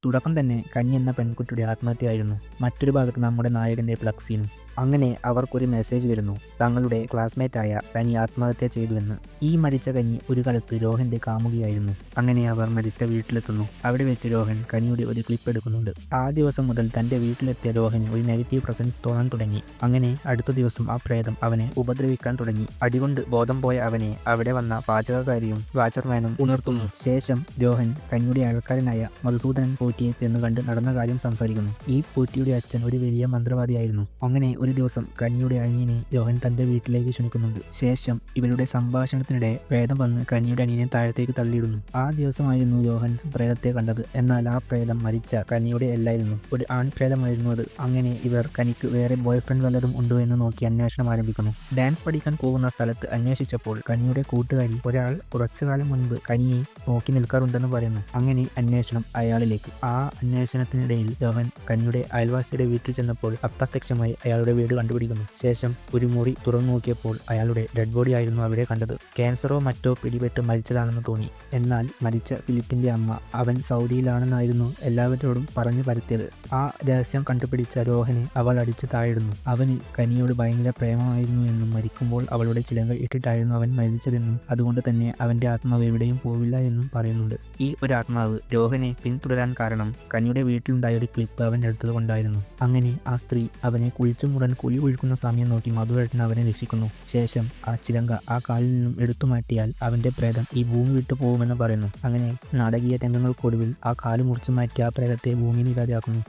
തുടക്കം തന്നെ കനി എന്ന പെൺകുട്ടിയുടെ ആത്മഹത്യയായിരുന്നു. മറ്റൊരു ഭാഗത്ത് നമ്മുടെ നായകൻ്റെ ഫ്ലക്സീനും. അങ്ങനെ അവർക്കൊരു മെസ്സേജ് വരുന്നു, തങ്ങളുടെ ക്ലാസ്മേറ്റായ കനി ആത്മഹത്യ ചെയ്തുവെന്ന്. ഈ മരിച്ച കനി ഒരു കാലത്ത് രോഹൻ്റെ കാമുകിയായിരുന്നു. അങ്ങനെ അവർ മരിച്ച വീട്ടിലെത്തുന്നു. അവിടെ വെച്ച് രോഹൻ കനിയുടെ ഒരു ക്ലിപ്പ് എടുക്കുന്നുണ്ട്. ആ ദിവസം മുതൽ തൻ്റെ വീട്ടിലെത്തിയ രോഹന് ഒരു നെഗറ്റീവ് പ്രസൻസ് തോന്നാൻ തുടങ്ങി. അങ്ങനെ അടുത്ത ദിവസം ആ പ്രേതം അവനെ ഉപദ്രവിക്കാൻ തുടങ്ങി. അടികൊണ്ട് ബോധം പോയ അവനെ അവിടെ വന്ന പാചകക്കാരിയും വാച്ചർമാനും ഉണർത്തുന്നു. ശേഷം രോഹൻ കനിയുടെ അയൽക്കാരനായ മധുസൂദനൻ പോറ്റിയെ ചെന്ന് കണ്ട് നടന്ന കാര്യം സംസാരിക്കുന്നു. ഈ പോറ്റിയുടെ അച്ഛൻ ഒരു വലിയ മന്ത്രവാദിയായിരുന്നു. അങ്ങനെ ഒരു ദിവസം കനിയുടെ അനിയനെ രോഹൻ തൻ്റെ വീട്ടിലേക്ക് ക്ഷണിക്കുന്നുണ്ട്. ശേഷം ഇവരുടെ സംഭാഷണത്തിനിടെ പ്രേതം വന്ന് കനിയുടെ അനിയനെ താഴത്തേക്ക് തള്ളിയിടുന്നു. ആ ദിവസമായിരുന്നു രോഹൻ പ്രേതത്തെ കണ്ടത്. എന്നാൽ ആ പ്രേതം മരിച്ച കനിയുടെ അല്ലായിരുന്നു, ഒരു ആൺപ്രേതമായിരുന്നു അത്. അങ്ങനെ ഇവർ കനിക്ക് വേറെ ബോയ് ഫ്രണ്ട് വല്ലതും ഉണ്ടോ എന്ന് നോക്കി അന്വേഷണം ആരംഭിക്കുന്നു. ഡാൻസ് പഠിക്കാൻ പോകുന്ന സ്ഥലത്ത് അന്വേഷിച്ചപ്പോൾ കനിയുടെ കൂട്ടുകാരി ഒരാൾ കുറച്ചു കാലം മുൻപ് കനിയെ നോക്കി നിൽക്കാറുണ്ടെന്ന് പറയുന്നു. അങ്ങനെ അന്വേഷണം അയാളിലേക്ക്. ആ അന്വേഷണത്തിനിടയിൽ രോഹൻ കനിയുടെ അയൽവാസിയുടെ വീട്ടിൽ ചെന്നപ്പോൾ അപ്രത്യക്ഷമായി അയാളുടെ വീട് കണ്ടുപിടിക്കുന്നു. ശേഷം ഒരു മുറി തുറന്നു നോക്കിയപ്പോൾ അയാളുടെ ഡെഡ് ബോഡി ആയിരുന്നു അവിടെ കണ്ടത്. ക്യാൻസറോ മറ്റോ പിടിപെട്ട് മരിച്ചതാണെന്ന് തോന്നി. എന്നാൽ മരിച്ച ഫിലിപ്പിന്റെ അമ്മ അവൻ സൗദിയിലാണെന്നായിരുന്നു എല്ലാവരോടും പറഞ്ഞു പരത്തിയത്. ആ രഹസ്യം കണ്ടുപിടിച്ച രോഹനെ അവൾ അടിച്ചു താഴിടുന്നു. അവന് കനിയോട് ഭയങ്കര പ്രേമമായിരുന്നു എന്നും മരിക്കുമ്പോൾ അവളുടെ ചിലങ്ക ഇട്ടിട്ടായിരുന്നു അവൻ മരിച്ചതെന്നും അതുകൊണ്ട് തന്നെ അവന്റെ ആത്മാവ് എവിടെയും പോവില്ല എന്നും പറയുന്നുണ്ട്. ഈ ഒരു ആത്മാവ് രോഹനെ പിന്തുടരാൻ കാരണം കനിയുടെ വീട്ടിലുണ്ടായ ഒരു ക്ലിപ്പ് അവൻ എടുത്തത് കൊണ്ടായിരുന്നു. അങ്ങനെ ആ സ്ത്രീ അവനെ കുഴിച്ചുമൂടാൻ കുഴി ഒഴുക്കുന്ന സമയം നോക്കി മധുവേട്ടൻ അവനെ രക്ഷിക്കുന്നു. ശേഷം ആ ചിലങ്ക ആ കാലിൽ നിന്നും എടുത്തു മാറ്റിയാൽ അവന്റെ പ്രേതം ഈ ഭൂമി വിട്ടു പോകുമെന്ന് പറയുന്നു. അങ്ങനെ നാടകീയ രംഗങ്ങൾക്കൊടുവിൽ ആ കാല് മുറിച്ചു മാറ്റി ആ പ്രേതത്തെ ഭൂമിയിൽ ഇല്ലാതെയാക്കുന്നു.